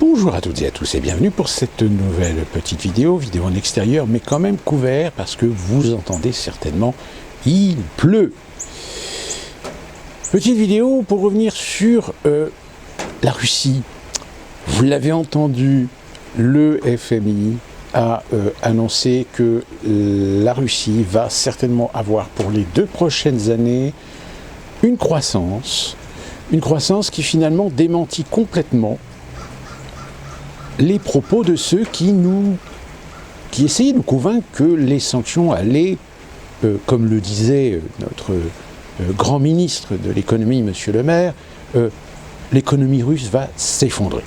Bonjour à toutes et à tous et bienvenue pour cette nouvelle petite vidéo en extérieur mais quand même couvert parce que vous entendez certainement, il pleut. Petite vidéo pour revenir sur la Russie. Vous l'avez entendu, le FMI a annoncé que la Russie va certainement avoir pour les 2 prochaines années une croissance qui finalement démentit complètement les propos de ceux qui essayaient de nous convaincre que les sanctions allaient, comme le disait notre grand ministre de l'économie, M. Le Maire, l'économie russe va s'effondrer.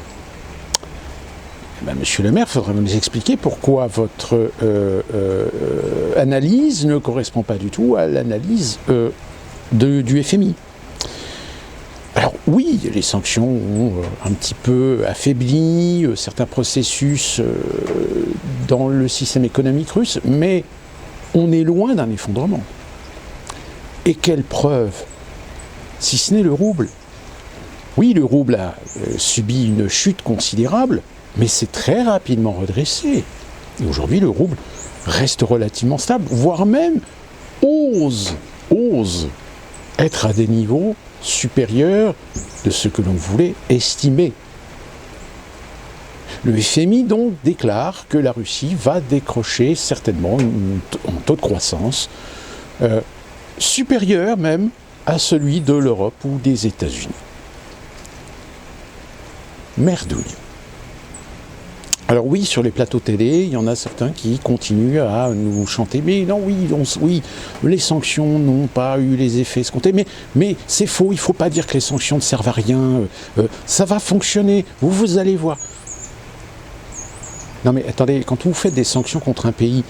Monsieur Le Maire, il faudrait nous expliquer pourquoi votre analyse ne correspond pas du tout à l'analyse du FMI. Alors oui, les sanctions ont un petit peu affaibli certains processus dans le système économique russe, mais on est loin d'un effondrement. Et quelle preuve, si ce n'est le rouble. Oui, le rouble a subi une chute considérable, mais c'est très rapidement redressé. Et aujourd'hui, le rouble reste relativement stable, voire même ose être à des niveaux supérieurs de ce que l'on voulait estimer. Le FMI donc déclare que la Russie va décrocher certainement un taux de croissance supérieur même à celui de l'Europe ou des États-Unis. Merdouille. Alors oui, sur les plateaux télé, il y en a certains qui continuent à nous chanter « Mais non, oui, les sanctions n'ont pas eu les effets escomptés. » Mais c'est faux, il ne faut pas dire que les sanctions ne servent à rien. Ça va fonctionner, vous allez voir. Non mais attendez, quand vous faites des sanctions contre un pays,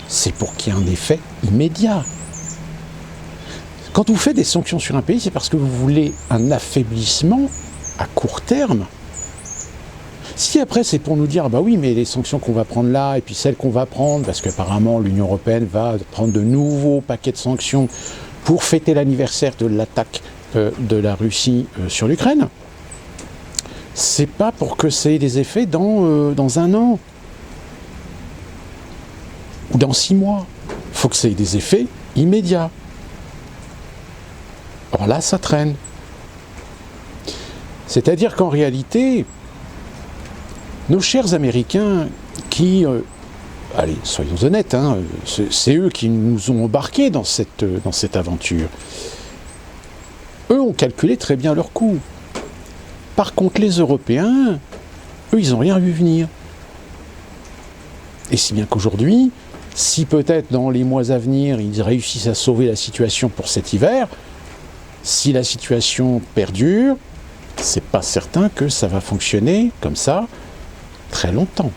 c'est pour qu'il y ait un effet immédiat. Quand vous faites des sanctions sur un pays, c'est parce que vous voulez un affaiblissement à court terme. Si après c'est pour nous dire, bah oui, mais les sanctions qu'on va prendre là, et puis celles qu'on va prendre, parce qu'apparemment l'Union européenne va prendre de nouveaux paquets de sanctions pour fêter l'anniversaire de l'attaque de la Russie sur l'Ukraine, c'est pas pour que ça ait des effets dans 1 an, ou dans 6 mois. Il faut que ça ait des effets immédiats. Or là, ça traîne. C'est-à-dire qu'en réalité, nos chers Américains qui, allez, soyons honnêtes, hein, c'est eux qui nous ont embarqués dans cette aventure. Eux ont calculé très bien leur coût. Par contre, les Européens, eux, ils n'ont rien vu venir. Et si bien qu'aujourd'hui, si peut-être dans les mois à venir, ils réussissent à sauver la situation pour cet hiver, si la situation perdure, c'est pas certain que ça va fonctionner comme ça très longtemps.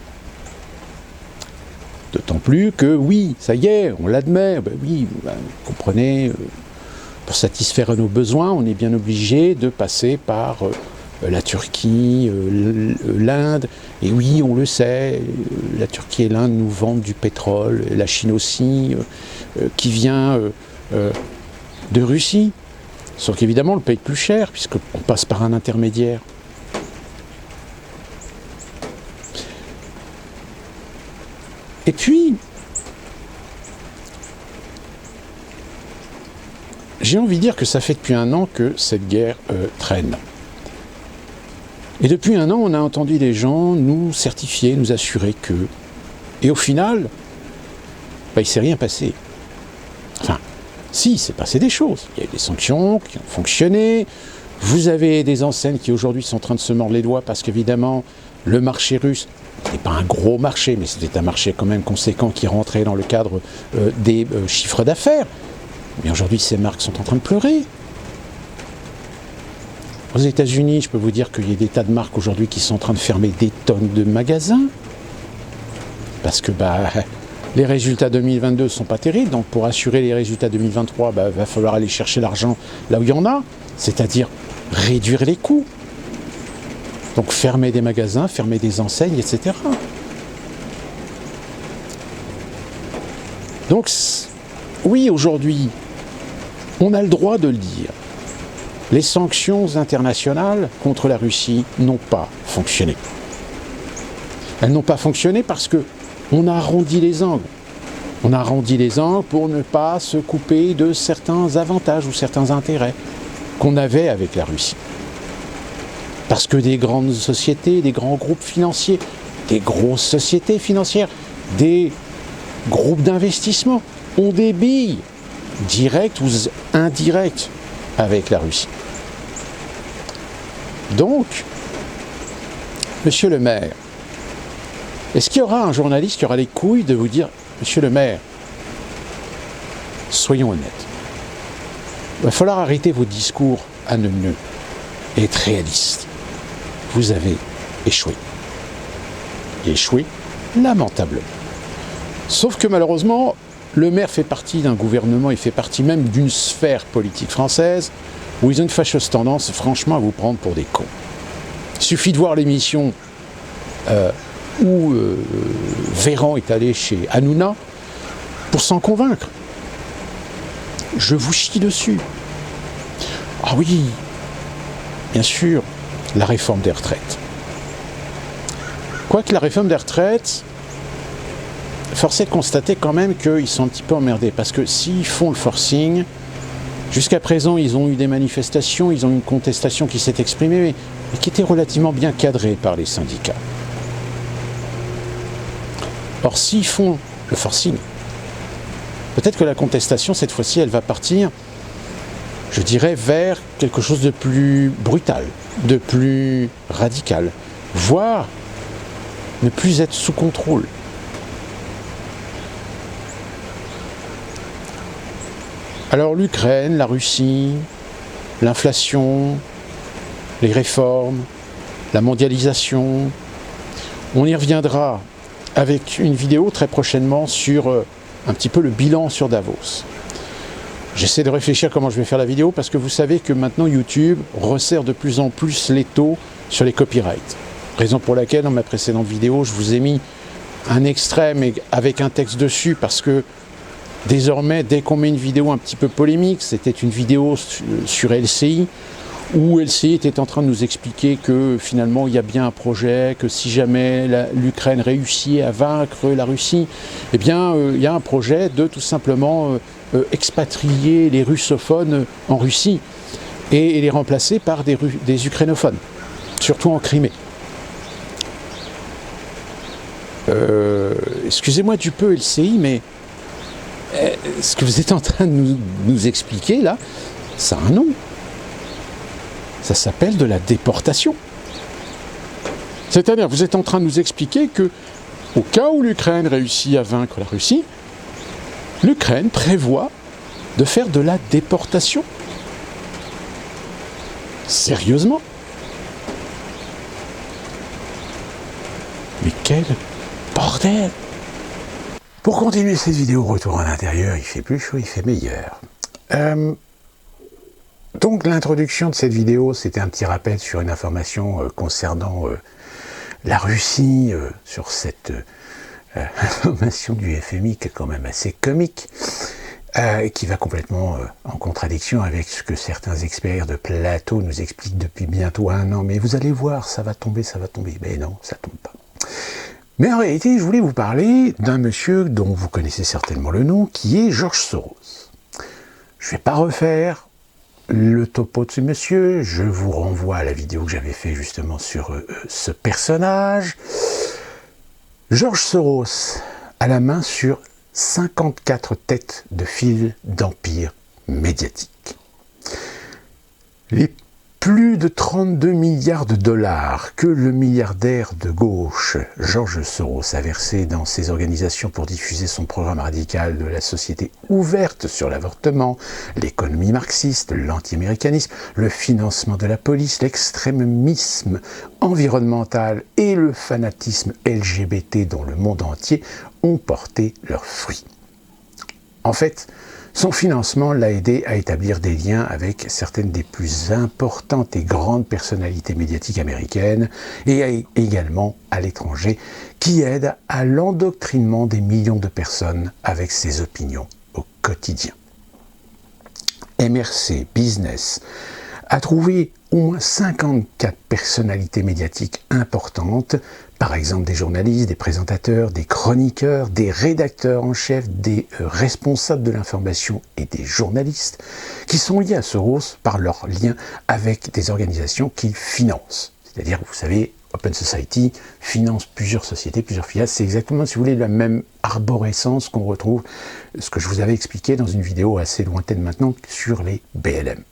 D'autant plus que oui, ça y est, on l'admet, ben oui, vous comprenez, pour satisfaire nos besoins, on est bien obligé de passer par la Turquie, l'Inde, et oui, on le sait, la Turquie et l'Inde nous vendent du pétrole, la Chine aussi, qui vient de Russie, sauf qu'évidemment on le paye plus cher, puisqu'on passe par un intermédiaire. Et puis, j'ai envie de dire que ça fait depuis 1 an que cette guerre traîne. Et depuis 1 an, on a entendu des gens nous certifier, nous assurer que... Et au final, il ne s'est rien passé. Enfin, si, il s'est passé des choses. Il y a eu des sanctions qui ont fonctionné. Vous avez des enseignes qui aujourd'hui sont en train de se mordre les doigts parce qu'évidemment, le marché russe, ce n'est pas un gros marché, mais c'était un marché quand même conséquent qui rentrait dans le cadre des chiffres d'affaires. Mais aujourd'hui, ces marques sont en train de pleurer. Aux États-Unis, je peux vous dire qu'il y a des tas de marques aujourd'hui qui sont en train de fermer des tonnes de magasins. Parce que les résultats 2022 ne sont pas terribles. Donc pour assurer les résultats 2023, il va falloir aller chercher l'argent là où il y en a. C'est-à-dire réduire les coûts. Donc fermer des magasins, fermer des enseignes, etc. Donc oui, aujourd'hui, on a le droit de le dire. Les sanctions internationales contre la Russie n'ont pas fonctionné. Elles n'ont pas fonctionné parce que on a arrondi les angles. On a arrondi les angles pour ne pas se couper de certains avantages ou certains intérêts qu'on avait avec la Russie. Parce que des grandes sociétés, des grands groupes financiers, des grosses sociétés financières, des groupes d'investissement ont des billes directes ou indirectes avec la Russie. Donc, monsieur le maire, est-ce qu'il y aura un journaliste qui aura les couilles de vous dire « Monsieur le maire, soyons honnêtes, il va falloir arrêter vos discours haneuneux et être réaliste. Vous avez échoué. Et échoué lamentablement. Sauf que malheureusement, le maire fait partie d'un gouvernement, il fait partie même d'une sphère politique française où ils ont une fâcheuse tendance, franchement, à vous prendre pour des cons. Il suffit de voir l'émission où Véran est allé chez Hanouna pour s'en convaincre. Je vous chie dessus. Ah oui, bien sûr, la réforme des retraites. Quoique la réforme des retraites, force est de constater quand même qu'ils sont un petit peu emmerdés, parce que s'ils font le forcing, jusqu'à présent ils ont eu des manifestations, ils ont eu une contestation qui s'est exprimée, mais qui était relativement bien cadrée par les syndicats. Or, s'ils font le forcing, peut-être que la contestation, cette fois-ci, elle va partir, je dirais, vers quelque chose de plus brutal, de plus radical, voire ne plus être sous contrôle. Alors l'Ukraine, la Russie, l'inflation, les réformes, la mondialisation, on y reviendra avec une vidéo très prochainement sur un petit peu le bilan sur Davos. J'essaie de réfléchir comment je vais faire la vidéo parce que vous savez que maintenant YouTube resserre de plus en plus l'étau sur les copyrights. Raison pour laquelle dans ma précédente vidéo je vous ai mis un extrait mais avec un texte dessus parce que désormais dès qu'on met une vidéo un petit peu polémique, c'était une vidéo sur LCI, où LCI était en train de nous expliquer que finalement il y a bien un projet, que si jamais l'Ukraine réussit à vaincre la Russie, eh bien il y a un projet de tout simplement expatrier les russophones en Russie et les remplacer par des ukrainophones, surtout en Crimée. Excusez-moi du peu LCI, mais ce que vous êtes en train de nous expliquer là, ça a un nom. Ça s'appelle de la déportation. C'est-à-dire, vous êtes en train de nous expliquer que, au cas où l'Ukraine réussit à vaincre la Russie, l'Ukraine prévoit de faire de la déportation. Sérieusement? Mais quel bordel! Pour continuer cette vidéo, retour à l'intérieur, il fait plus chaud, il fait meilleur. Donc l'introduction de cette vidéo, c'était un petit rappel sur une information concernant la Russie, sur cette information du FMI qui est quand même assez comique, qui va complètement en contradiction avec ce que certains experts de plateau nous expliquent depuis bientôt 1 an. Mais vous allez voir, ça va tomber, ça va tomber. Mais non, ça tombe pas. Mais en réalité, je voulais vous parler d'un monsieur dont vous connaissez certainement le nom, qui est George Soros. Je ne vais pas refaire le topo de ce monsieur, je vous renvoie à la vidéo que j'avais fait justement sur ce personnage. George Soros a la main sur 54 têtes de file d'empire médiatique. Les plus de 32 milliards de dollars que le milliardaire de gauche George Soros a versé dans ces organisations pour diffuser son programme radical de la société ouverte sur l'avortement, l'économie marxiste, l'anti-américanisme, le financement de la police, l'extrémisme environnemental et le fanatisme LGBT dans le monde entier ont porté leurs fruits. En fait, son financement l'a aidé à établir des liens avec certaines des plus importantes et grandes personnalités médiatiques américaines et également à l'étranger, qui aident à l'endoctrinement des millions de personnes avec ses opinions au quotidien. MRC Business a trouvé au moins 54 personnalités médiatiques importantes par exemple des journalistes, des présentateurs, des chroniqueurs, des rédacteurs en chef, des responsables de l'information et des journalistes qui sont liés à Soros par leur lien avec des organisations qu'ils financent. C'est-à-dire, vous savez, Open Society finance plusieurs sociétés, plusieurs filiales. C'est exactement, si vous voulez, la même arborescence qu'on retrouve, ce que je vous avais expliqué dans une vidéo assez lointaine maintenant sur les BLM.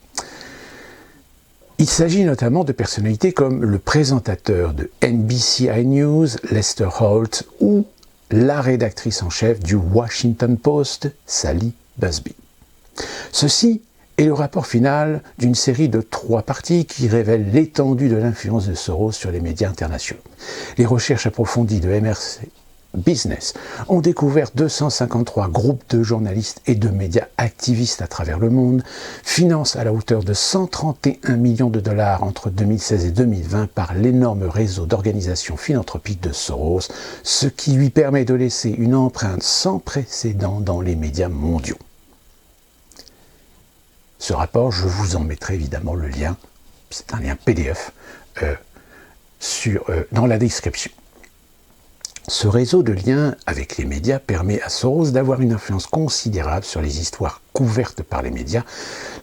Il s'agit notamment de personnalités comme le présentateur de NBC News, Lester Holt, ou la rédactrice en chef du Washington Post, Sally Busby. Ceci est le rapport final d'une série de 3 parties qui révèlent l'étendue de l'influence de Soros sur les médias internationaux. Les recherches approfondies de MRC Business ont découvert 253 groupes de journalistes et de médias activistes à travers le monde, financent à la hauteur de 131 millions de dollars entre 2016 et 2020 par l'énorme réseau d'organisations philanthropiques de Soros, ce qui lui permet de laisser une empreinte sans précédent dans les médias mondiaux. Ce rapport, je vous en mettrai évidemment le lien, c'est un lien PDF, dans la description. Ce réseau de liens avec les médias permet à Soros d'avoir une influence considérable sur les histoires couvertes par les médias,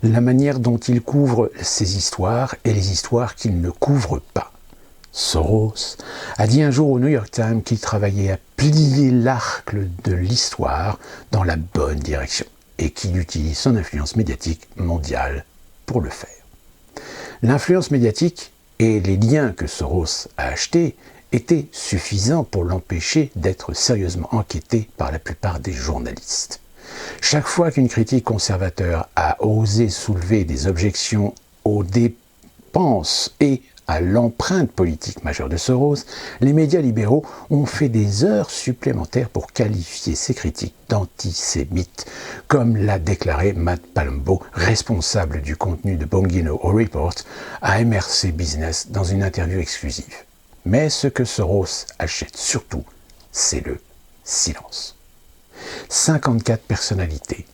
la manière dont il couvre ces histoires et les histoires qu'il ne couvre pas. Soros a dit un jour au New York Times qu'il travaillait à plier l'arc de l'histoire dans la bonne direction et qu'il utilise son influence médiatique mondiale pour le faire. L'influence médiatique et les liens que Soros a achetés étaient suffisants pour l'empêcher d'être sérieusement enquêté par la plupart des journalistes. Chaque fois qu'une critique conservateur a osé soulever des objections aux dépenses et à l'empreinte politique majeure de Soros, les médias libéraux ont fait des heures supplémentaires pour qualifier ces critiques d'antisémites, comme l'a déclaré Matt Palumbo, responsable du contenu de Bongino Report, à MRC Business dans une interview exclusive. Mais ce que Soros achète surtout, c'est le silence. 54 personnalités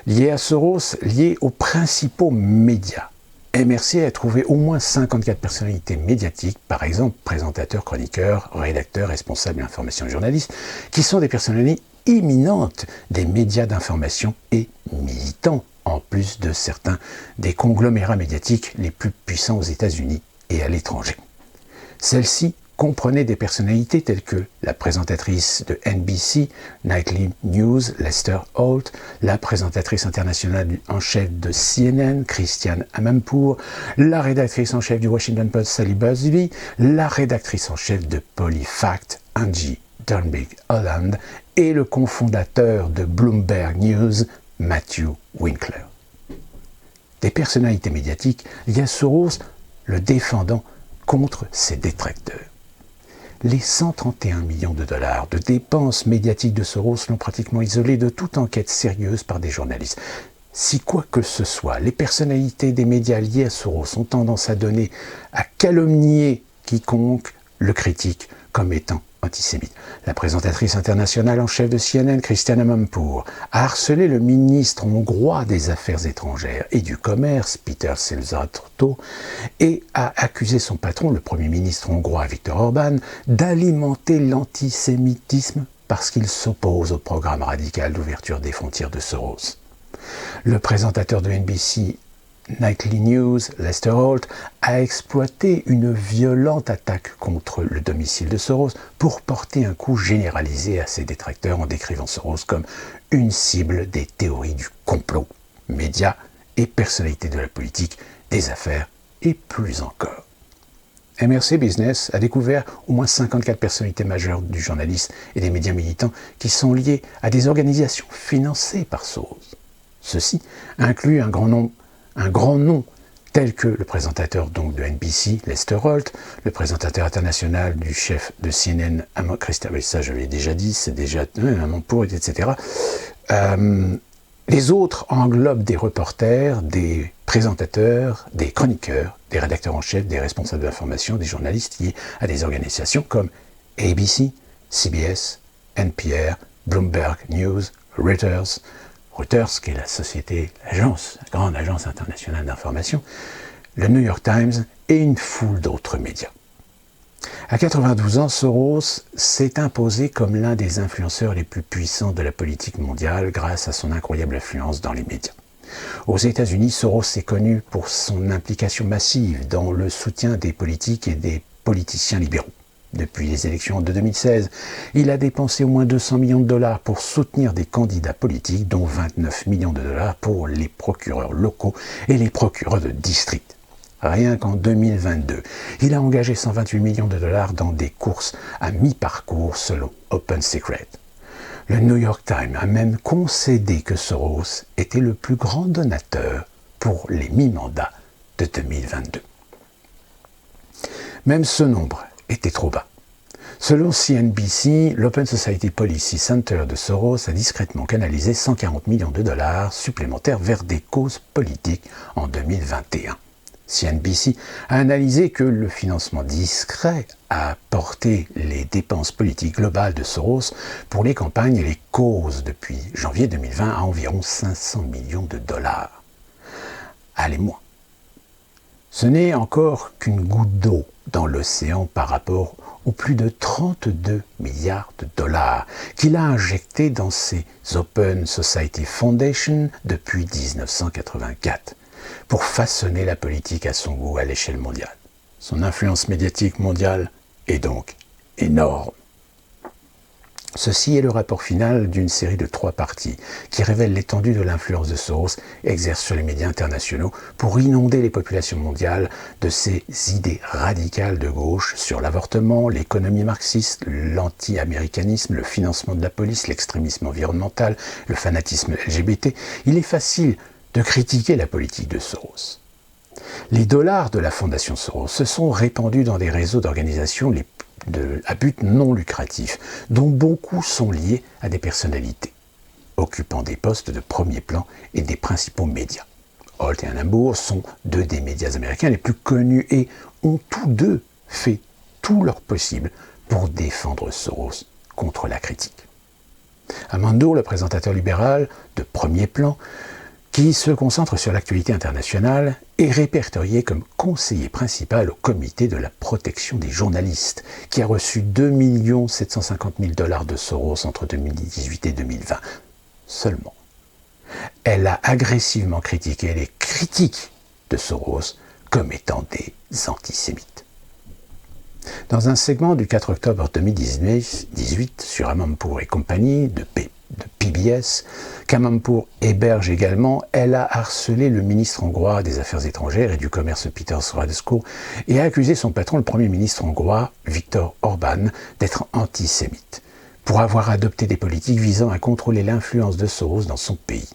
liées à Soros, liées aux principaux médias. MRC a trouvé au moins 54 personnalités médiatiques, par exemple présentateurs, chroniqueurs, rédacteurs, responsables d'information et journalistes, qui sont des personnalités imminentes des médias d'information et militants, en plus de certains des conglomérats médiatiques les plus puissants aux États-Unis et à l'étranger. Celles-ci comprenaient des personnalités telles que la présentatrice de NBC Nightly News, Lester Holt, la présentatrice internationale en chef de CNN, Christiane Amanpour, la rédactrice en chef du Washington Post, Sally Busby, la rédactrice en chef de PolitiFact, Angie Dornbig-Holland, et le cofondateur de Bloomberg News, Matthew Winkler. Des personnalités médiatiques liées à Soros, le défendant contre ses détracteurs. Les 131 millions de dollars de dépenses médiatiques de Soros l'ont pratiquement isolé de toute enquête sérieuse par des journalistes. Si quoi que ce soit, les personnalités des médias liés à Soros ont tendance à donner à calomnier quiconque le critique comme étant antisémite. La présentatrice internationale en chef de CNN, Christiane Amanpour, a harcelé le ministre hongrois des Affaires étrangères et du Commerce, Peter Szijjártó, et a accusé son patron, le Premier ministre hongrois Viktor Orbán, d'alimenter l'antisémitisme parce qu'il s'oppose au programme radical d'ouverture des frontières de Soros. Le présentateur de NBC Nightly News, Lester Holt, a exploité une violente attaque contre le domicile de Soros pour porter un coup généralisé à ses détracteurs en décrivant Soros comme une cible des théories du complot, médias et personnalités de la politique, des affaires et plus encore. MRC Business a découvert au moins 54 personnalités majeures du journaliste et des médias militants qui sont liées à des organisations financées par Soros. Ceci inclut un grand nom tel que le présentateur donc de NBC, Lester Holt, le présentateur international du chef de CNN, Christiane, ça je l'ai déjà dit, c'est déjà Amanpour, etc. Les autres englobent des reporters, des présentateurs, des chroniqueurs, des rédacteurs en chef, des responsables d'information, des journalistes liés à des organisations comme ABC, CBS, NPR, Bloomberg News, Reuters, qui est la grande agence internationale d'information, le New York Times et une foule d'autres médias. À 92 ans, Soros s'est imposé comme l'un des influenceurs les plus puissants de la politique mondiale grâce à son incroyable influence dans les médias. Aux États-Unis, Soros est connu pour son implication massive dans le soutien des politiques et des politiciens libéraux. Depuis les élections de 2016, il a dépensé au moins 200 millions de dollars pour soutenir des candidats politiques, dont 29 millions de dollars pour les procureurs locaux et les procureurs de district. Rien qu'en 2022, il a engagé 128 millions de dollars dans des courses à mi-parcours selon Open Secret. Le New York Times a même concédé que Soros était le plus grand donateur pour les mi-mandats de 2022. Même ce nombre était trop bas. Selon CNBC, l'Open Society Policy Center de Soros a discrètement canalisé 140 millions de dollars supplémentaires vers des causes politiques en 2021. CNBC a analysé que le financement discret a porté les dépenses politiques globales de Soros pour les campagnes et les causes depuis janvier 2020 à environ 500 millions de dollars. Allez, moins. Ce n'est encore qu'une goutte d'eau dans l'océan par rapport aux plus de 32 milliards de dollars qu'il a injectés dans ses Open Society Foundation depuis 1984 pour façonner la politique à son goût à l'échelle mondiale. Son influence médiatique mondiale est donc énorme. Ceci est le rapport final d'une série de 3 parties qui révèle l'étendue de l'influence de Soros exerce sur les médias internationaux pour inonder les populations mondiales de ses idées radicales de gauche sur l'avortement, l'économie marxiste, l'anti-américanisme, le financement de la police, l'extrémisme environnemental, le fanatisme LGBT. Il est facile de critiquer la politique de Soros. Les dollars de la fondation Soros se sont répandus dans des réseaux d'organisations à but non lucratif, dont beaucoup sont liés à des personnalités, occupant des postes de premier plan et des principaux médias. Holt et Annenbourg sont 2 des médias américains les plus connus et ont tous 2 fait tout leur possible pour défendre Soros contre la critique. Amandour, le présentateur libéral de premier plan, qui se concentre sur l'actualité internationale, est répertorié comme conseiller principal au comité de la protection des journalistes, qui a reçu 2 750 000 $ de Soros entre 2018 et 2020 seulement. Elle a agressivement critiqué les critiques de Soros comme étant des antisémites. Dans un segment du 4 octobre 2018 sur Amanpour et compagnie de PBS, qu'Amanpour héberge également, elle a harcelé le ministre hongrois des Affaires étrangères et du Commerce Peter Radescu et a accusé son patron, le Premier ministre hongrois, Viktor Orban, d'être antisémite, pour avoir adopté des politiques visant à contrôler l'influence de Soros dans son pays.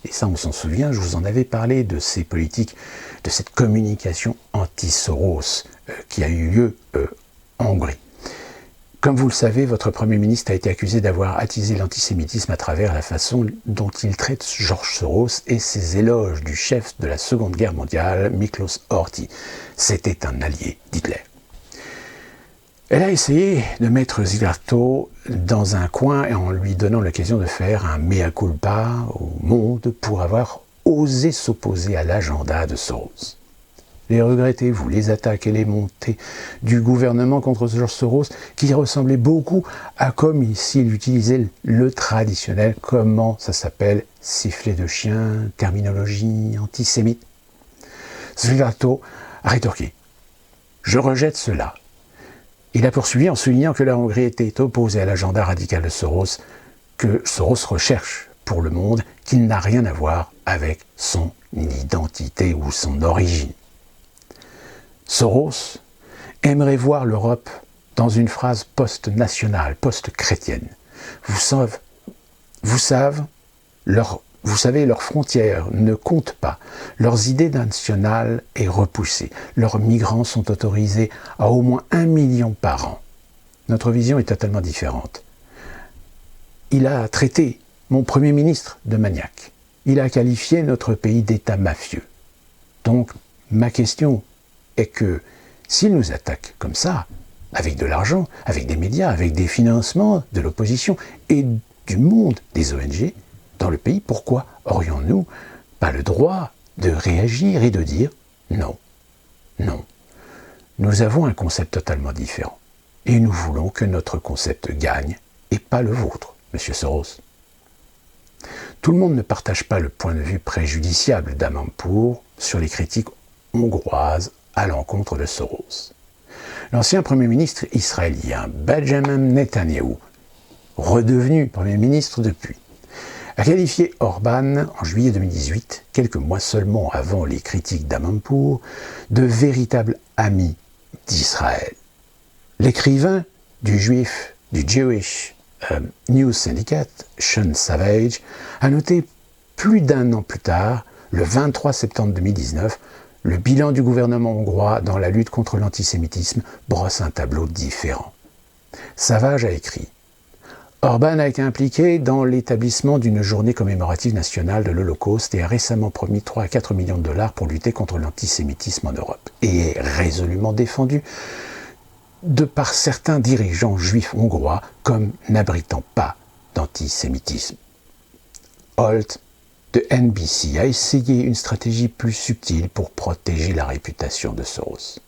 Et ça, on s'en souvient, je vous en avais parlé de ces politiques, de cette communication anti-Soros qui a eu lieu en Hongrie. Comme vous le savez, votre Premier ministre a été accusé d'avoir attisé l'antisémitisme à travers la façon dont il traite George Soros et ses éloges du chef de la Seconde Guerre mondiale, Miklos Horthy. C'était un allié d'Hitler. Elle a essayé de mettre Zviarto dans un coin en lui donnant l'occasion de faire un mea culpa au monde pour avoir osé s'opposer à l'agenda de Soros. Les regrettez-vous, les attaques et les montées du gouvernement contre George Soros, qui ressemblait beaucoup à comme s'il utilisait le traditionnel, comment ça s'appelle, sifflet de chien, terminologie antisémite. Zviarto a rétorqué « Je rejette cela ». Il a poursuivi en soulignant que la Hongrie était opposée à l'agenda radical de Soros, que Soros recherche pour le monde, qu'il n'a rien à voir avec son identité ou son origine. Soros aimerait voir l'Europe dans une phrase post-nationale, post-chrétienne. Vous savez, leurs frontières ne comptent pas. Leurs idées nationales est repoussée. Leurs migrants sont autorisés à au moins 1 million par an. Notre vision est totalement différente. Il a traité mon Premier ministre de maniaque. Il a qualifié notre pays d'État mafieux. Donc, ma question est que s'il nous attaque comme ça, avec de l'argent, avec des médias, avec des financements de l'opposition et du monde des ONG, dans le pays, pourquoi aurions-nous pas le droit de réagir et de dire non, non. Nous avons un concept totalement différent. Et nous voulons que notre concept gagne, et pas le vôtre, Monsieur Soros. Tout le monde ne partage pas le point de vue préjudiciable d'Amanpour sur les critiques hongroises à l'encontre de Soros. L'ancien Premier ministre israélien Benjamin Netanyahou, redevenu Premier ministre depuis, a qualifié Orban en juillet 2018, quelques mois seulement avant les critiques d'Amanpour, de véritable ami d'Israël. L'écrivain du Jewish News Syndicate, Sean Savage, a noté plus d'un an plus tard, le 23 septembre 2019, le bilan du gouvernement hongrois dans la lutte contre l'antisémitisme brosse un tableau différent. Savage a écrit « Orban a été impliqué dans l'établissement d'une journée commémorative nationale de l'Holocauste et a récemment promis 3 à 4 millions de dollars pour lutter contre l'antisémitisme en Europe et est résolument défendu de par certains dirigeants juifs hongrois comme n'abritant pas d'antisémitisme. » Holt de NBC a essayé une stratégie plus subtile pour protéger la réputation de Soros.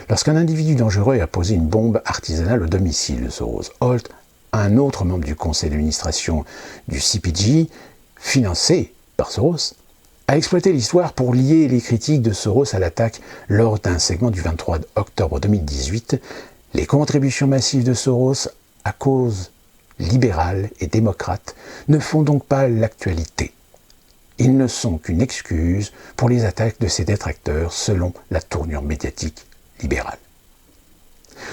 Lorsqu'un individu dangereux a posé une bombe artisanale au domicile de Soros, Holt, un autre membre du conseil d'administration du CPG, financé par Soros, a exploité l'histoire pour lier les critiques de Soros à l'attaque lors d'un segment du 23 octobre 2018, les contributions massives de Soros à cause libérale et démocrate ne font donc pas l'actualité. Ils ne sont qu'une excuse pour les attaques de ses détracteurs selon la tournure médiatique libérale.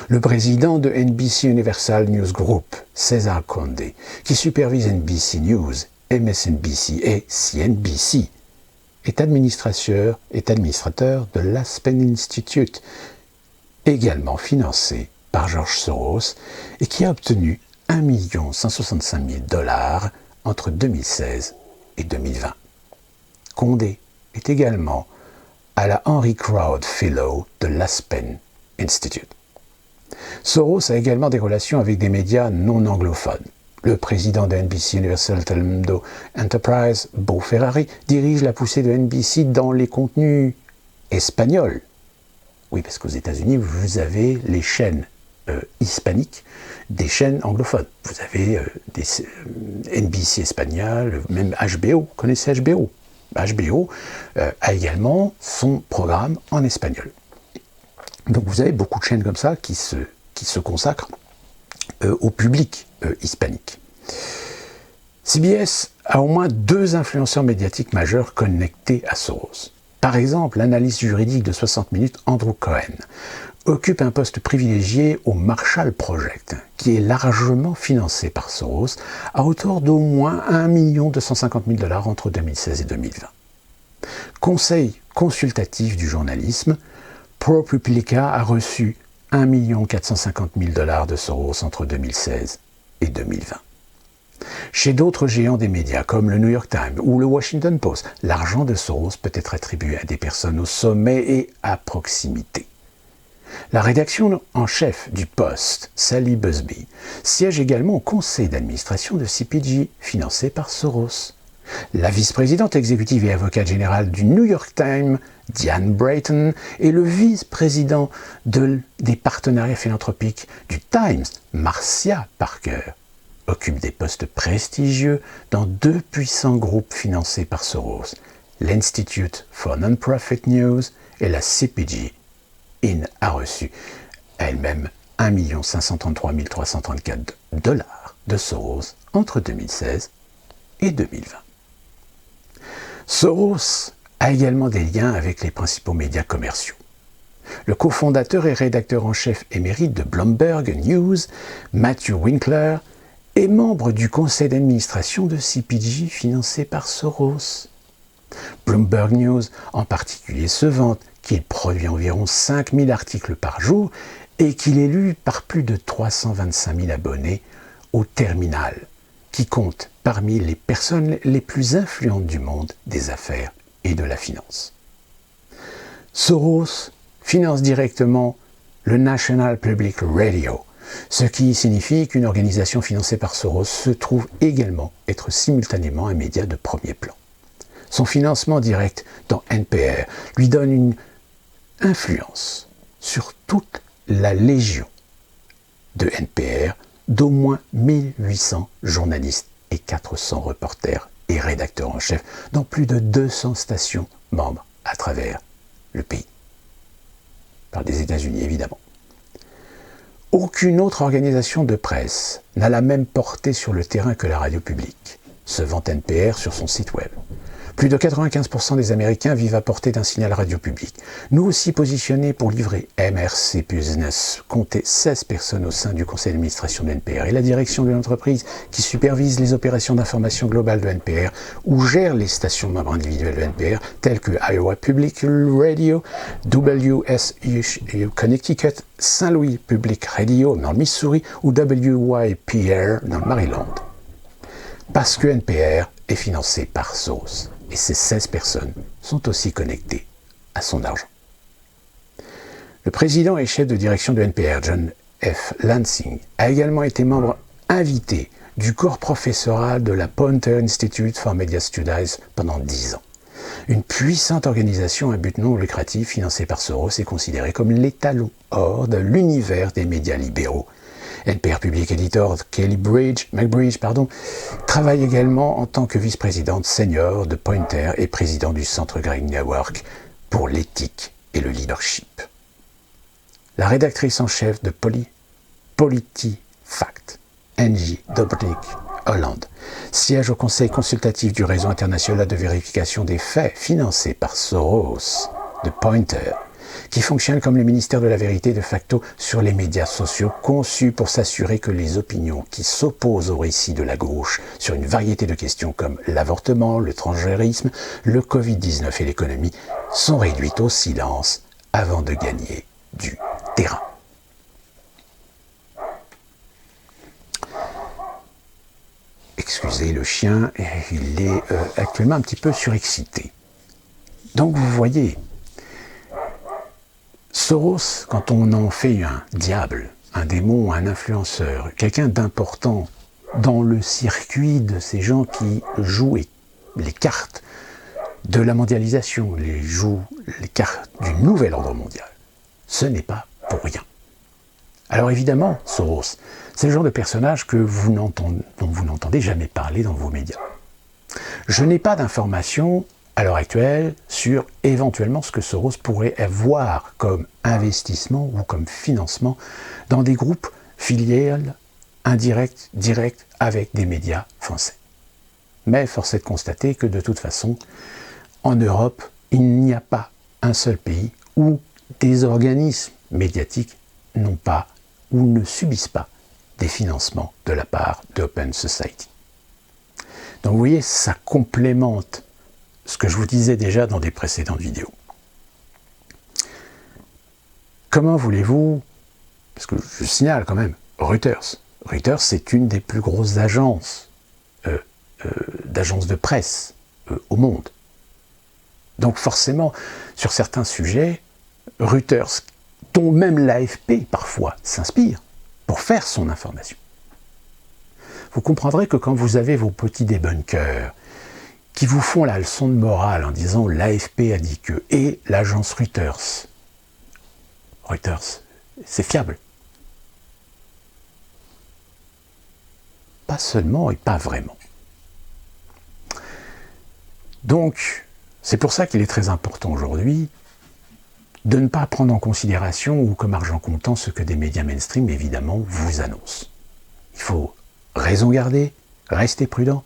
Le président de NBC Universal News Group, César Condé, qui supervise NBC News, MSNBC et CNBC, est administrateur de l'Aspen Institute, également financé par George Soros et qui a obtenu 1 165 000 $ entre 2016 et 2020. Condé est également à la Henry Crowd Fellow de l'Aspen Institute. Soros a également des relations avec des médias non anglophones. Le président de NBC Universal Telemundo Enterprise, Beau Ferrari, dirige la poussée de NBC dans les contenus espagnols. Oui, parce qu'aux États-Unis, vous avez les chaînes hispaniques, des chaînes anglophones. Vous avez des NBC espagnol, même HBO. Vous connaissez HBO? HBO a également son programme en espagnol. Donc vous avez beaucoup de chaînes comme ça qui se consacrent au public hispanique. CBS a au moins 2 influenceurs médiatiques majeurs connectés à Soros. Par exemple, l'analyste juridique de 60 minutes, Andrew Cohen, occupe un poste privilégié au Marshall Project, qui est largement financé par Soros, à hauteur d'au moins 1 250 000 $ entre 2016 et 2020. Conseil consultatif du journalisme, ProPublica a reçu 1 450 000 $ de Soros entre 2016 et 2020. Chez d'autres géants des médias comme le New York Times ou le Washington Post, l'argent de Soros peut être attribué à des personnes au sommet et à proximité. La rédaction en chef du Post, Sally Busby, siège également au conseil d'administration de CPG, financé par Soros. La vice-présidente exécutive et avocate générale du New York Times, Diane Brayton, et le vice-président des partenariats philanthropiques du Times, Marcia Parker, occupent des postes prestigieux dans 2 puissants groupes financés par Soros, l'Institute for Non-Profit News et la CPG. IN a reçu elle-même 1 533 334 $ de Soros entre 2016 et 2020. Soros a également des liens avec les principaux médias commerciaux. Le cofondateur et rédacteur en chef émérite de Bloomberg News, Matthew Winkler, est membre du conseil d'administration de CPG financé par Soros. Bloomberg News en particulier se vante qu'il produit environ 5 000 articles par jour et qu'il est lu par plus de 325 000 abonnés au terminal, qui compte parmi les personnes les plus influentes du monde des affaires et de la finance. Soros finance directement le National Public Radio, ce qui signifie qu'une organisation financée par Soros se trouve également être simultanément un média de premier plan. Son financement direct dans NPR lui donne une influence sur toute la légion de NPR d'au moins 1800 journalistes et 400 reporters et rédacteurs en chef dans plus de 200 stations membres à travers le pays. Par des États-Unis, évidemment. Aucune autre organisation de presse n'a la même portée sur le terrain que la radio publique, se vante NPR sur son site web. Plus de 95% des Américains vivent à portée d'un signal radio public. Nous aussi positionnés pour livrer MRC Business, comptez 16 personnes au sein du conseil d'administration de NPR et la direction de l'entreprise qui supervise les opérations d'information globale de NPR ou gère les stations membres individuelles de NPR telles que Iowa Public Radio, WSU Connecticut, Saint-Louis Public Radio dans le Missouri ou WYPR dans le Maryland. Parce que NPR est financé par Soros. Et ces 16 personnes sont aussi connectées à son argent. Le président et chef de direction de NPR, John F. Lansing, a également été membre invité du corps professoral de la Poynter Institute for Media Studies pendant 10 ans. Une puissante organisation à but non lucratif financée par Soros est considérée comme l'étalon or de l'univers des médias libéraux. NPR Public Editor Kelly McBridge travaille également en tant que vice-présidente senior de Poynter et président du Centre Greg Network pour l'éthique et le leadership. La rédactrice en chef de PolitiFact, Angie Dobnik-Holland, siège au conseil consultatif du réseau international de vérification des faits financé par Soros de Poynter, qui fonctionne comme le ministère de la vérité de facto sur les médias sociaux, conçu pour s'assurer que les opinions qui s'opposent au récit de la gauche sur une variété de questions comme l'avortement, le transgénisme, le Covid-19 et l'économie sont réduites au silence avant de gagner du terrain. Excusez le chien, il est actuellement un petit peu surexcité. Donc vous voyez, Soros, quand on en fait un diable, un démon, un influenceur, quelqu'un d'important dans le circuit de ces gens qui jouent les cartes de la mondialisation, jouent les cartes du nouvel ordre mondial, ce n'est pas pour rien. Alors évidemment, Soros, c'est le genre de personnage dont vous n'entendez jamais parler dans vos médias. Je n'ai pas d'informations à l'heure actuelle sur éventuellement ce que Soros pourrait avoir comme investissement ou comme financement dans des groupes filiales indirects, directs avec des médias français. Mais force est de constater que de toute façon, en Europe, il n'y a pas un seul pays où des organismes médiatiques n'ont pas ou ne subissent pas des financements de la part d'Open Society. Donc vous voyez, ça complémente ce que je vous disais déjà dans des précédentes vidéos. Comment voulez-vous, parce que je signale quand même, Reuters, c'est une des plus grosses agences de presse au monde. Donc forcément, sur certains sujets, Reuters, dont même l'AFP parfois s'inspire pour faire son information. Vous comprendrez que quand vous avez vos petits débunkers qui vous font la leçon de morale en disant l'AFP a dit que, et l'agence Reuters, c'est fiable. Pas seulement et pas vraiment. Donc, c'est pour ça qu'il est très important aujourd'hui de ne pas prendre en considération ou comme argent comptant ce que des médias mainstream, évidemment, vous annoncent. Il faut raison garder, rester prudent,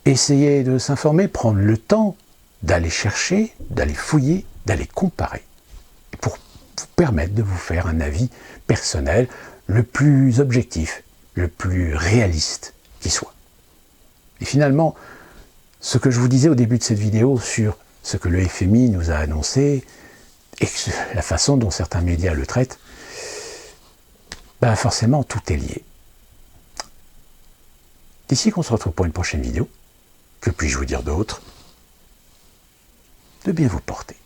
essayer de s'informer, prendre le temps d'aller chercher, d'aller fouiller, d'aller comparer, pour vous permettre de vous faire un avis personnel le plus objectif, le plus réaliste qui soit. Et finalement, ce que je vous disais au début de cette vidéo sur ce que le FMI nous a annoncé et la façon dont certains médias le traitent, ben forcément tout est lié. D'ici qu'on se retrouve pour une prochaine vidéo, que puis-je vous dire d'autre? De bien vous porter.